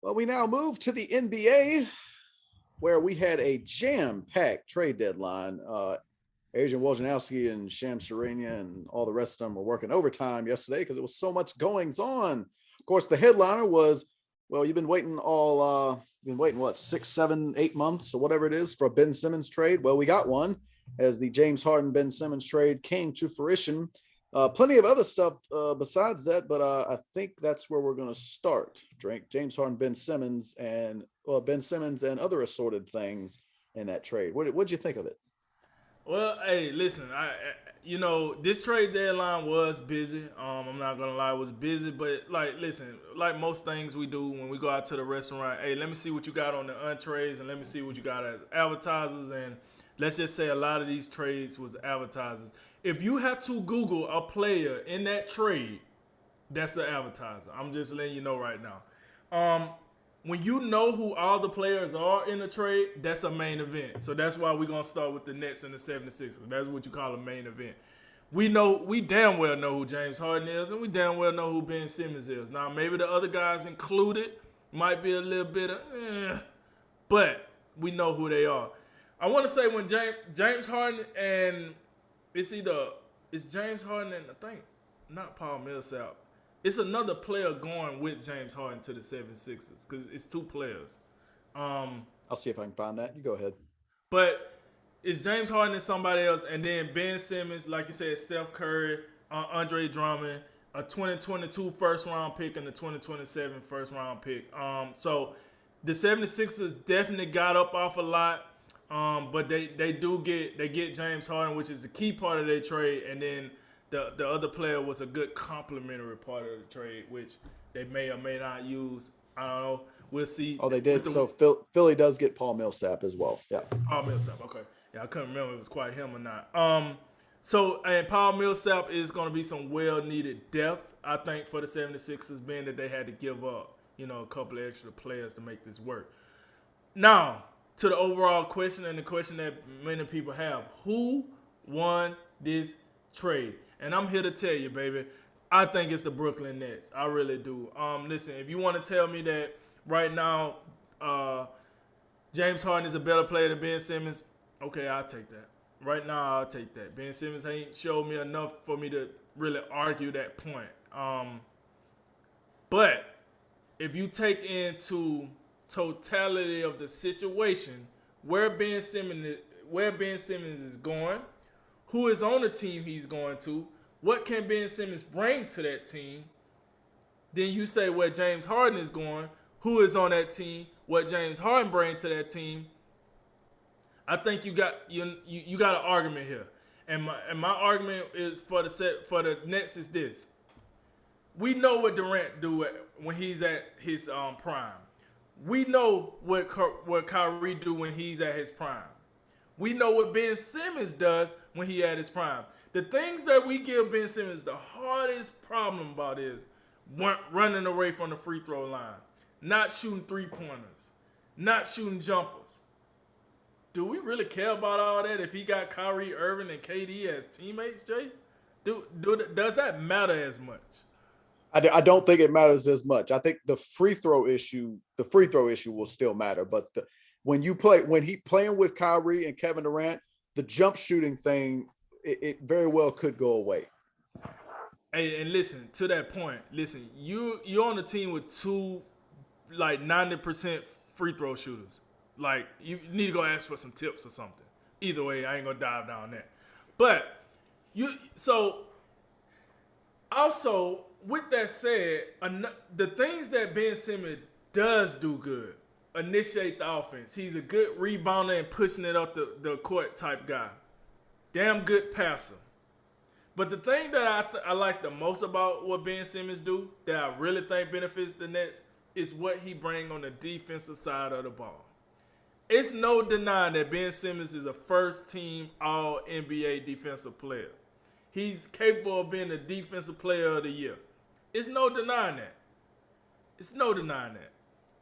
Well, we now move to the NBA, where we had a jam-packed trade deadline. Adrian Wojnarowski and Shams Charania and all the rest of them were working overtime yesterday because there was so much goings on. Of course, the headliner was, well, you've been waiting what, 6, 7, 8 months or whatever it is for a Ben Simmons trade. Well, we got one as the James Harden Ben Simmons trade came to fruition. Plenty of other stuff besides that, but I think that's where we're going to start. Drink James Harden, Ben Simmons, and Ben Simmons and other assorted things in that trade. What'd you think of it? Well, hey, listen, this trade deadline was busy. I'm not gonna lie, it was busy, but listen, like most things we do when we go out to the restaurant, hey, let me see what you got on the entrees, and let me see what you got as advertisers, and let's just say a lot of these trades was advertisers. If you have to Google a player in that trade, that's an advertiser. I'm just letting you know right now. When you know who all the players are in the trade, that's a main event. So that's why we're gonna start with the Nets and the 76ers. That's what you call a main event. We damn well know who James Harden is, and we damn well know who Ben Simmons is. Now maybe the other guys included might be a little bit of but we know who they are. I want to say when James Harden and it's James Harden and I think not Paul Millsap. It's another player going with James Harden to the 76ers because it's two players. I'll see if I can find that. You go ahead. But it's James Harden and somebody else, and then Ben Simmons, like you said, Steph Curry, Andre Drummond, a 2022 first round pick, and the 2027 first round pick. So the 76ers definitely got up off a lot. But they get James Harden, which is the key part of their trade, and then the other player was a good complementary part of the trade, which they may or may not use. I don't know. We'll see. Oh, they did. So Philly does get Paul Millsap as well. Yeah. Paul Millsap. Okay. Yeah, I couldn't remember if it was quite him or not. And Paul Millsap is going to be some well-needed depth, I think, for the 76ers, being that they had to give up, a couple of extra players to make this work. Now, to the overall question and the question that many people have, who won this trade? And I'm here to tell you, baby, I think it's the Brooklyn Nets. I really do. Listen, if you want to tell me that right now James Harden is a better player than Ben Simmons, okay, I'll take that. Right now, I'll take that. Ben Simmons ain't showed me enough for me to really argue that point. But if you take into totality of the situation, where Ben Simmons is going, who is on the team he's going to, what can Ben Simmons bring to that team? Then you say where James Harden is going, who is on that team, what James Harden brings to that team. I think you got an argument here, and my argument is for the Nets is this: we know what Durant do when he's at his prime. We know what Kyrie do when he's at his prime. We know what Ben Simmons does when he at his prime. The things that we give Ben Simmons the hardest problem about is running away from the free throw line, not shooting 3-pointers, not shooting jumpers. Do we really care about all that if he got Kyrie Irving and KD as teammates, Jay? Does that matter as much? I don't think it matters as much. I think the free throw issue will still matter. But when he playing with Kyrie and Kevin Durant, the jump shooting thing, it very well could go away. Hey, and listen to that point. Listen, you're on the team with two 90% free throw shooters. Like, you need to go ask for some tips or something. Either way, I ain't gonna dive down that. But also, with that said, the things that Ben Simmons does do good, initiate the offense. He's a good rebounder and pushing it up the court type guy. Damn good passer. But the thing that I like the most about what Ben Simmons do, that I really think benefits the Nets, is what he bring on the defensive side of the ball. It's no denying that Ben Simmons is a first-team All-NBA defensive player. He's capable of being the defensive player of the year. It's no denying that.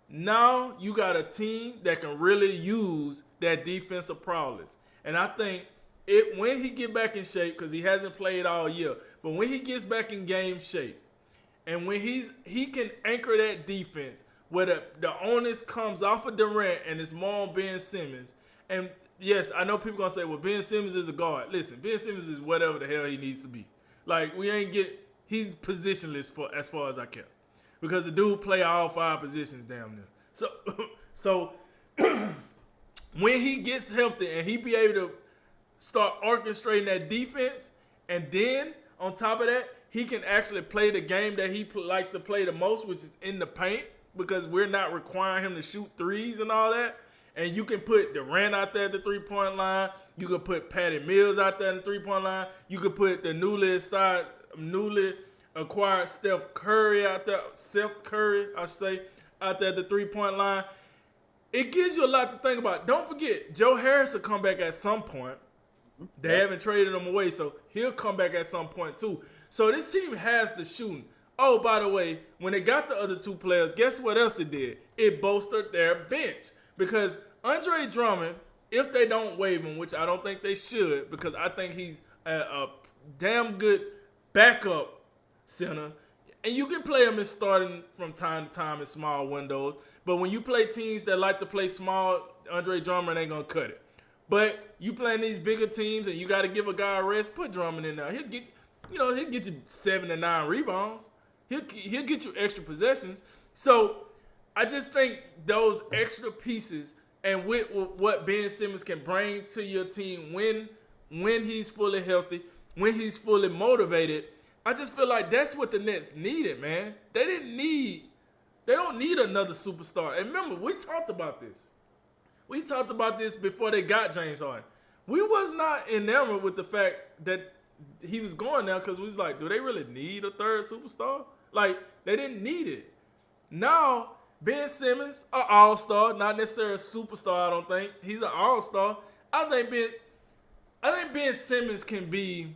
Now you got a team that can really use that defensive prowess. And I think when he get back in shape, because he hasn't played all year, but when he gets back in game shape, and when he can anchor that defense where the onus comes off of Durant and it's more on Ben Simmons. And yes, I know people gonna say, well, Ben Simmons is a guard. Listen, Ben Simmons is whatever the hell he needs to be. Like, he's positionless for as far as I care. Because the dude play all 5 positions damn near. So when he gets healthy and he be able to start orchestrating that defense, and then on top of that, he can actually play the game that he like to play the most, which is in the paint, because we're not requiring him to shoot threes and all that. And you can put Durant out there at the 3-point line. You can put Patty Mills out there at the 3-point line. You could put the newly acquired Steph Curry out there, out there at the 3-point line. It gives you a lot to think about. Don't forget, Joe Harris will come back at some point. They haven't traded him away, so he'll come back at some point too. So this team has the shooting. Oh, by the way, when they got the other 2 players, guess what else it did? It bolstered their bench. Because Andre Drummond, if they don't waive him, which I don't think they should, because I think he's a damn good backup center, and you can play him in starting from time to time in small windows, but when you play teams that like to play small, Andre Drummond ain't going to cut it. But you playing these bigger teams and you got to give a guy a rest, put Drummond in there. He'll get you 7 to 9 rebounds. He'll get you extra possessions. So I just think those extra pieces and with what Ben Simmons can bring to your team when he's fully healthy, when he's fully motivated, I just feel like that's what the Nets needed, man. They don't need another superstar. And remember, we talked about this. We talked about this before they got James Harden. We was not enamored with the fact that he was going there because we was like, do they really need a third superstar? Like, they didn't need it. Now, Ben Simmons, an all-star, not necessarily a superstar, I don't think. He's an all-star. I think Ben Simmons can be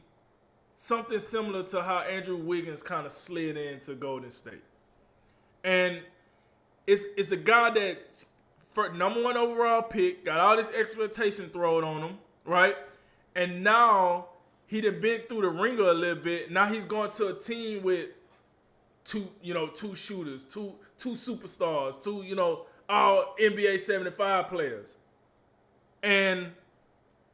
something similar to how Andrew Wiggins kind of slid into Golden State. And it's a guy that, for number 1 overall pick, got all this expectation thrown on him, right? And now he done been through the ringer a little bit. Now he's going to a team with two shooters, two superstars, 2 all NBA 75 players. And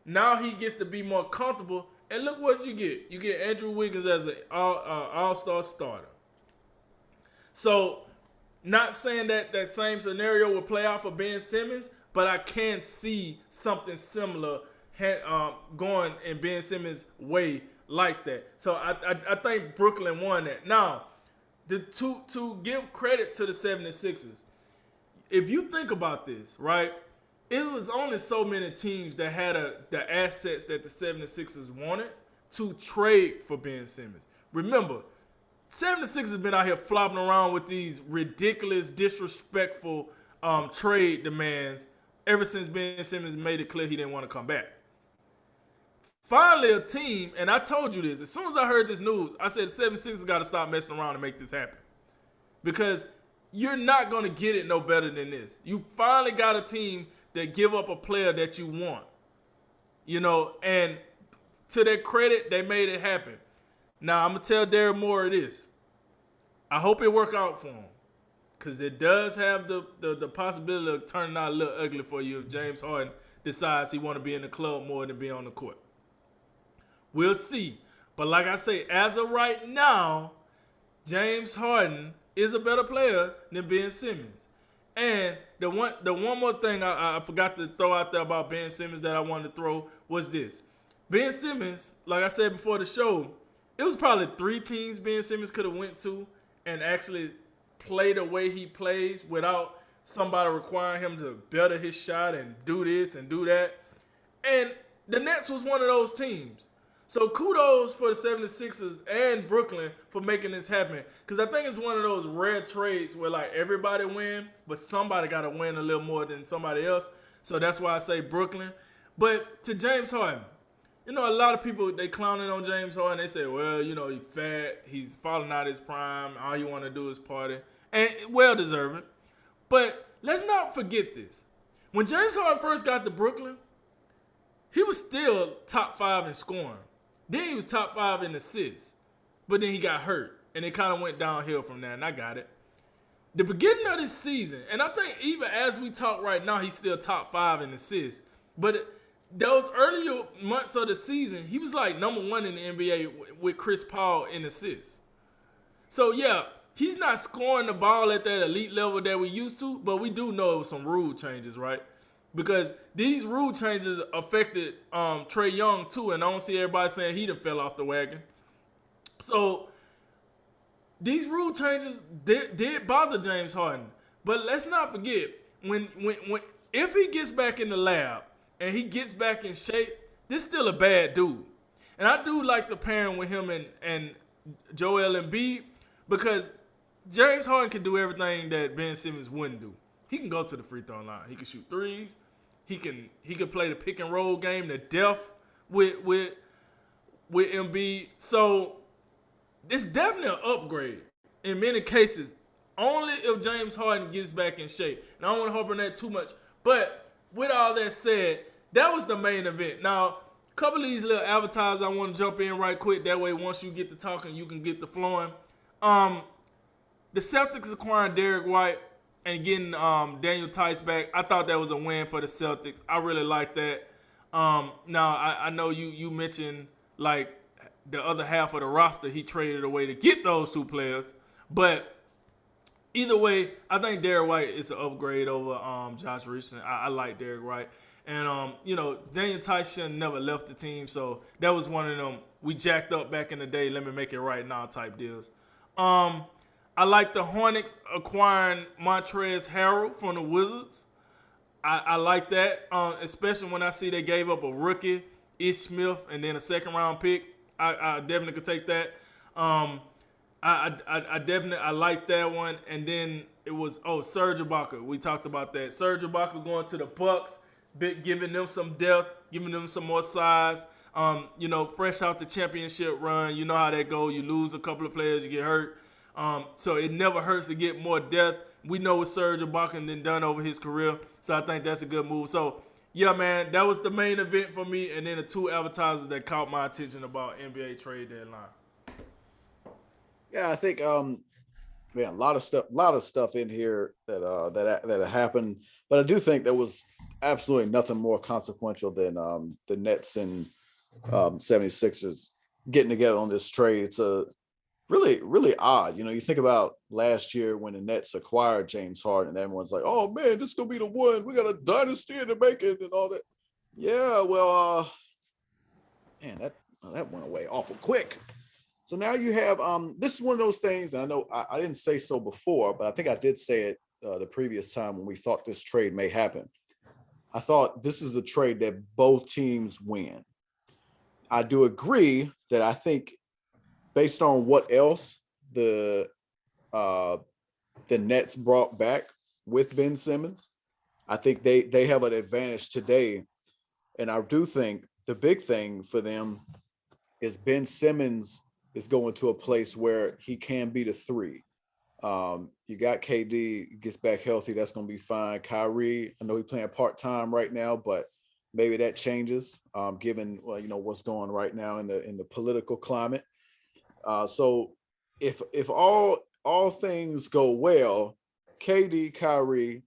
now he gets to be more comfortable. And look what you get. You get Andrew Wiggins as an all-star starter. So, not saying that same scenario will play out for Ben Simmons, but I can see something similar going in Ben Simmons' way like that. So I think Brooklyn won that. Now, to give credit to the 76ers, if you think about this, right, it was only so many teams that had the assets that the 76ers wanted to trade for Ben Simmons. Remember, 76ers have been out here flopping around with these ridiculous, disrespectful trade demands ever since Ben Simmons made it clear he didn't want to come back. Finally, a team, and I told you this, as soon as I heard this news, I said the 76ers got to stop messing around and make this happen. Because you're not going to get it no better than this. You finally got a team that give up a player that you want. And to their credit, they made it happen. Now, I'm going to tell Daryl Morey this. I hope it work out for him. Because it does have the possibility of turning out a little ugly for you if James Harden decides he want to be in the club more than be on the court. We'll see. But like I say, as of right now, James Harden is a better player than Ben Simmons. And the one more thing I forgot to throw out there about Ben Simmons that I wanted to throw was this. Ben Simmons, like I said before the show, it was probably 3 teams Ben Simmons could have went to and actually play the way he plays without somebody requiring him to better his shot and do this and do that. And the Nets was one of those teams. So kudos for the 76ers and Brooklyn for making this happen. Because I think it's one of those rare trades where like everybody win, but somebody got to win a little more than somebody else. So that's why I say Brooklyn. But to James Harden, a lot of people, they clowning on James Harden. They say, well, he's fat. He's falling out his prime. All you want to do is party. And well-deserved. But let's not forget this. When James Harden first got to Brooklyn, he was still top 5 in scoring. Then he was top 5 in assists. But then he got hurt. And it kind of went downhill from there, and I got it. the beginning of this season, and I think even as we talk right now, he's still top 5 in assists. But those earlier months of the season, he was like number 1 in the NBA with Chris Paul in assists. So yeah, he's not scoring the ball at that elite level that we used to, but we do know it was some rule changes, right? Because these rule changes affected Trae Young too, and I don't see everybody saying he done fell off the wagon. So these rule changes did bother James Harden. But let's not forget, when if he gets back in the lab and he gets back in shape, this is still a bad dude. And I do like the pairing with him and Joel Embiid, because James Harden can do everything that Ben Simmons wouldn't do. He can go to the free throw line. He can shoot threes. He can play the pick and roll game to death with Embiid. So it's definitely an upgrade in many cases. Only if James Harden gets back in shape. And I don't want to harp on that too much. But with all that said, that was the main event. Now, a couple of these little advertisers I want to jump in right quick. That way, once you get to talking, you can get the flowing. The Celtics acquiring Derek White and getting Daniel Tice back. I thought that was a win for the Celtics. I really like that. Now, I know you mentioned like the other half of the roster he traded away to get those two players. But either way, I think Derek White is an upgrade over Josh Richardson. I like Derek White. And, Daniel Tice never left the team. So that was one of them we jacked up back in the day, let me make it right now type deals. I like the Hornets acquiring Montrezl Harrell from the Wizards. I like that, especially when I see they gave up a rookie, Ish Smith, and then a second-round pick. I definitely could take that. I definitely like that one. And then it was Serge Ibaka. We talked about that. Serge Ibaka going to the Bucks, giving them some depth, giving them some more size. Fresh out the championship run, you know how that goes. You lose a couple of players, you get hurt. So it never hurts to get more depth. We know what Serge Ibaka done over his career, so I think that's a good move. So yeah, man, that was the main event for me, and then the two advertisers that caught my attention about NBA trade deadline. Yeah, I think a lot of stuff in here that happened, but I do think there was absolutely nothing more consequential than the Nets and 76ers getting together on this trade. It's a really, really odd. You think about last year when the Nets acquired James Harden, and everyone's like, "Oh man, this is gonna be the one. We got a dynasty in the making and all that." Yeah, well, man, that went away awful quick. So now you have this is one of those things. And I know I didn't say so before, but I think I did say it the previous time when we thought this trade may happen. I thought this is a trade that both teams win. I do agree that I think based on what else the Nets brought back with Ben Simmons, I think they have an advantage today. And I do think the big thing for them is Ben Simmons is going to a place where he can be the three. You got KD gets back healthy, that's going to be fine. Kyrie, I know he's playing part-time right now, but maybe that changes given what's going right now in the political climate. So if all things go well, KD, Kyrie,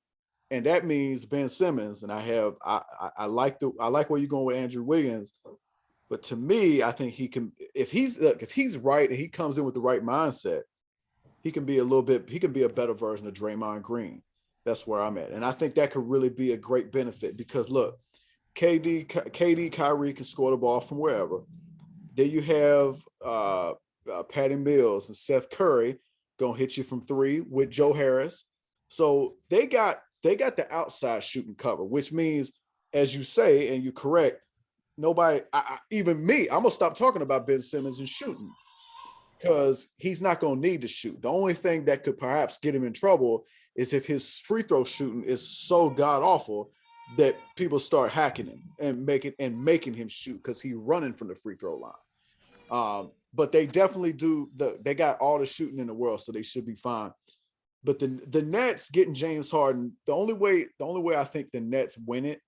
and that means Ben Simmons, and I like where you're going with Andrew Wiggins, but to me, I think he can, if he's right and he comes in with the right mindset, he can be a better version of Draymond Green. That's where I'm at, and I think that could really be a great benefit because look, KD, Kyrie can score the ball from wherever. Then you have Patty Mills and Seth Curry gonna hit you from three with Joe Harris. So they got the outside shooting cover, which means, as you say, and you're correct, nobody, even me, I'm gonna stop talking about Ben Simmons and shooting because he's not gonna need to shoot. The only thing that could perhaps get him in trouble is if his free throw shooting is so god awful that people start hacking him and making him shoot because he's running from the free throw line. But they definitely do. They got all the shooting in the world, so they should be fine. But the Nets getting James Harden, the only way I think the Nets win it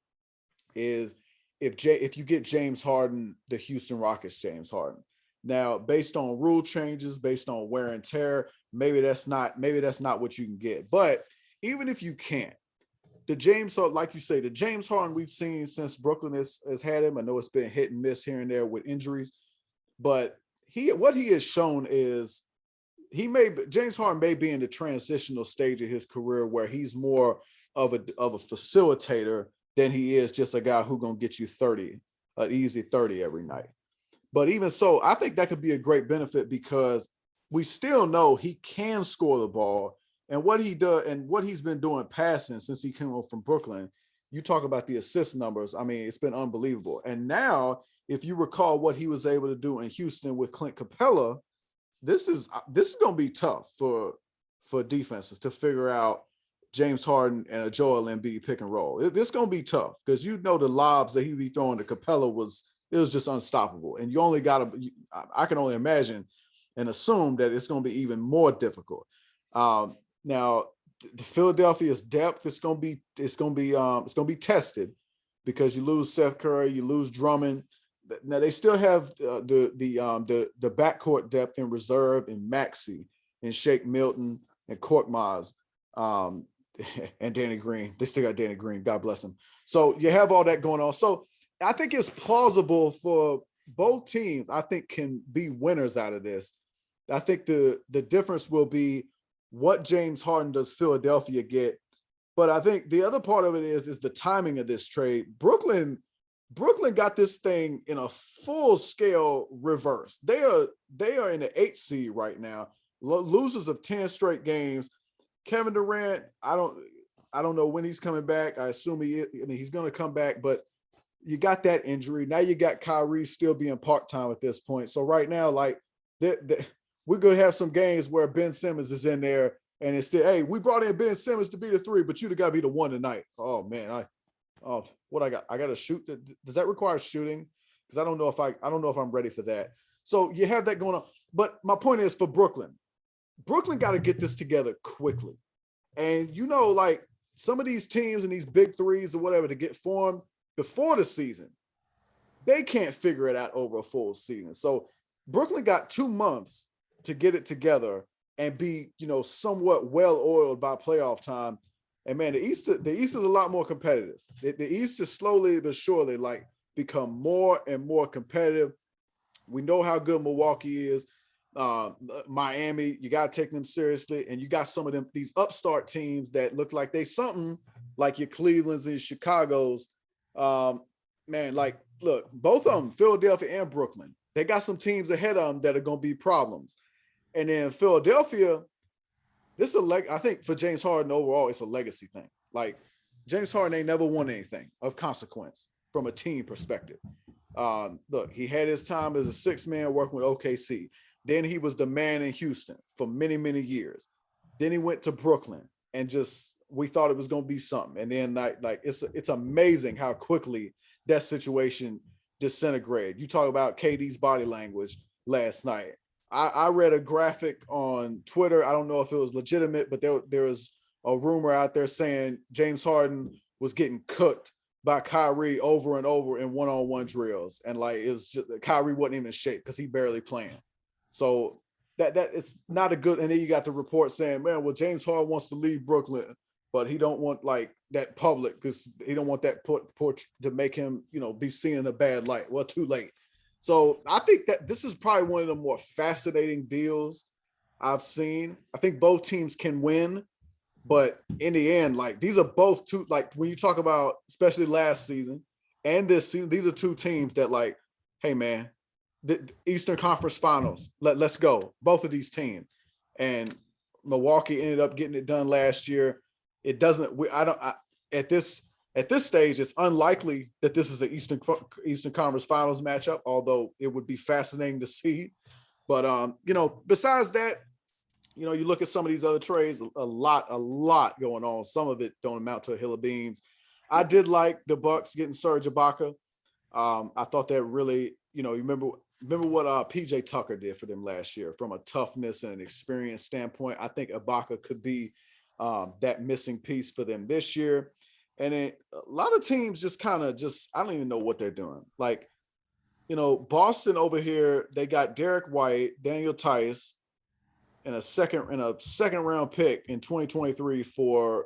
is if you get James Harden, the Houston Rockets James Harden. Now, based on rule changes, based on wear and tear, maybe that's not what you can get. But even if you can't, the James Harden, like you say, the James Harden we've seen since Brooklyn has had him. I know it's been hit and miss here and there with injuries, but what he has shown is James Harden may be in the transitional stage of his career where he's more of a facilitator than he is just a guy who's gonna get you 30, an easy 30 every night. But even so, I think that could be a great benefit because we still know he can score the ball. And what he does and what he's been doing passing since he came over from Brooklyn, you talk about the assist numbers. I mean, it's been unbelievable. And now, if you recall what he was able to do in Houston with Clint Capella, this is going to be tough for defenses to figure out James Harden and a Joel Embiid pick and roll. It's going to be tough because the lobs that he be throwing to Capella was just unstoppable. And you only got to, I can only imagine and assume that it's going to be even more difficult. Now, the Philadelphia's depth is going to be tested because you lose Seth Curry, you lose Drummond. Now they still have the backcourt depth in reserve in Maxey and Shake Milton and Korkmaz and Danny Green. They still got Danny Green. God bless him. So you have all that going on. So I think it's plausible for both teams. I think can be winners out of this. I think the difference will be what James Harden does Philadelphia get. But I think the other part of it is the timing of this trade. Brooklyn got this thing in a full scale reverse. They are in the 8th seed right now, losers of 10 straight games. Kevin Durant, I don't know when he's coming back. I assume he's going to come back, but you got that injury. Now you got Kyrie still being part-time at this point. So right now, like we're going to have some games where Ben Simmons is in there and it's still, hey, we brought in Ben Simmons to be the 3, but you'd got to be the 1 tonight. Oh man, I got to shoot. Does that require shooting? Because I don't know if I'm ready for that. So you have that going on. But my point is for Brooklyn got to get this together quickly. And like some of these teams and these big threes or whatever to get formed before the season, they can't figure it out over a full season. So Brooklyn got 2 months to get it together and be, somewhat well-oiled by playoff time. And man, the East is a lot more competitive. The East is slowly but surely like become more and more competitive. We know how good Milwaukee is. Miami, you got to take them seriously. And you got some of these upstart teams that look like they something like your Cleveland's and Chicago's. Man, like, look, both of them, Philadelphia and Brooklyn, they got some teams ahead of them that are going to be problems. And then Philadelphia, I think for James Harden overall, it's a legacy thing. Like James Harden ain't never won anything of consequence from a team perspective. Look, he had his time as a 6 man working with OKC. Then he was the man in Houston for many, many years. Then he went to Brooklyn and we thought it was going to be something. And then like it's amazing how quickly that situation disintegrated. You talk about KD's body language last night. I read a graphic on Twitter. I don't know if it was legitimate, but there was a rumor out there saying James Harden was getting cooked by Kyrie over and over in one-on-one drills. And like, it was just, Kyrie wasn't even in shape because he barely playing. So that it's not a good, and then you got the report saying, man, well, James Harden wants to leave Brooklyn, but he don't want like that public because he don't want that put to make him, be seen in a bad light. Well, too late. So I think that this is probably one of the more fascinating deals I've seen. I think both teams can win, but in the end, like these are both two, like when you talk about, especially last season and this season, these are two teams that like, hey man, the Eastern Conference Finals, let's go. Both of these teams. And Milwaukee ended up getting it done last year. It doesn't, at this stage, it's unlikely that this is an Eastern Conference Finals matchup, although it would be fascinating to see. But, besides that, you look at some of these other trades, a lot going on. Some of it don't amount to a hill of beans. I did like the Bucks getting Serge Ibaka. I thought that really, you remember what PJ Tucker did for them last year from a toughness and an experience standpoint. I think Ibaka could be that missing piece for them this year. And then a lot of teams just I don't even know what they're doing. Like Boston over here, they got Derek White, Daniel Tice, and a second round pick in 2023 for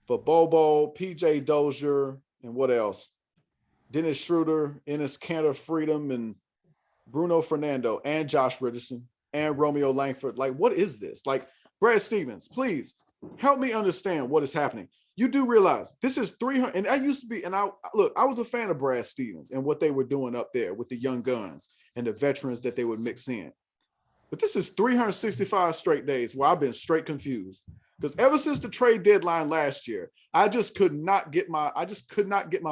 Bobo, PJ Dozier, and what else? Dennis Schroeder, Ennis Cantor Freedom, and Bruno Fernando, and Josh Richardson, and Romeo Langford. Like, what is this? Like, Brad Stevens, please help me understand what is happening. You do realize this is 300, and I used to be, and I was a fan of Brad Stevens and what they were doing up there with the young guns and the veterans that they would mix in. But this is 365 straight days where I've been straight confused. Because ever since the trade deadline last year, I just could not get my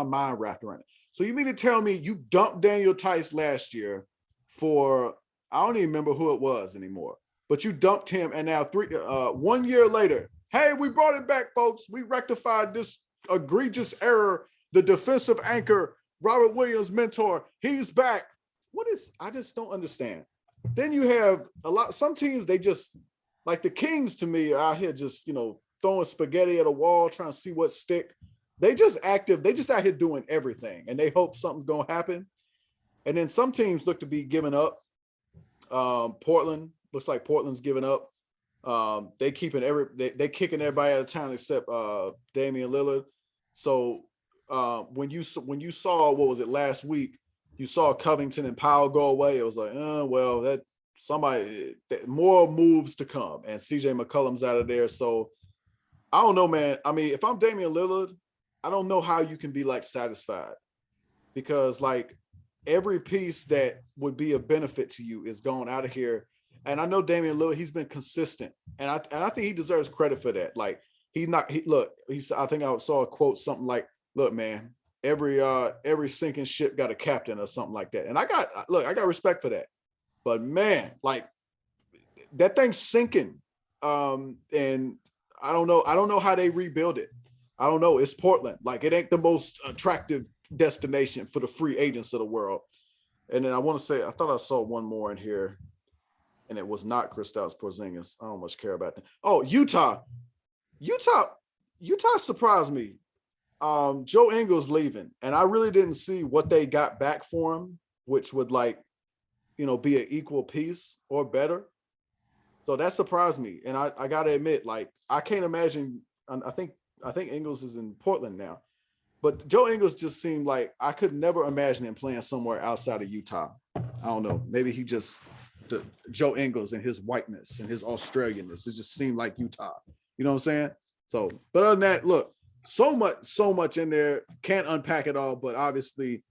mind wrapped around it. So you mean to tell me you dumped Daniel Tice last year for, I don't even remember who it was anymore, but you dumped him, and now 1 year later, hey, we brought it back, folks. We rectified this egregious error. The defensive anchor, Robert Williams' mentor, he's back. I just don't understand. Then you have some teams, they just, like the Kings to me, are out here just, throwing spaghetti at a wall, trying to see what stick. They just out here doing everything, and they hope something's going to happen. And then some teams look to be giving up. Portland, looks like Portland's giving up. They kicking everybody out of town except Damian Lillard. So when you saw, what was it, last week, you saw Covington and Powell go away. It was like, well, that more moves to come, and CJ McCollum's out of there. So I don't know, man. I mean, if I'm Damian Lillard, I don't know how you can be like satisfied, because like every piece that would be a benefit to you is gone out of here. And I know Damian Lillard, he's been consistent, and I think he deserves credit for that. Like I think I saw a quote, something like, look, man, every sinking ship got a captain or something like that. And I got respect for that. But man, like, that thing's sinking. And I don't know how they rebuild it. I don't know. It's Portland. Like, it ain't the most attractive destination for the free agents of the world. And then I want to say, I thought I saw one more in here, and it was not Kristaps Porzingis. I don't much care about that. Oh, Utah surprised me. Joe Ingles leaving, and I really didn't see what they got back for him, which would, like, be an equal piece or better. So that surprised me. And I gotta admit, like, I can't imagine. I think Ingles is in Portland now, but Joe Ingles just seemed like, I could never imagine him playing somewhere outside of Utah. I don't know. Maybe he just, Joe Ingles and his whiteness and his Australianness, it just seemed like Utah. You know what I'm saying? So, but other than that, look, so much in there. Can't unpack it all, but obviously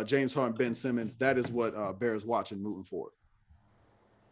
James Harden, Ben Simmons, that is what Bears watching moving forward.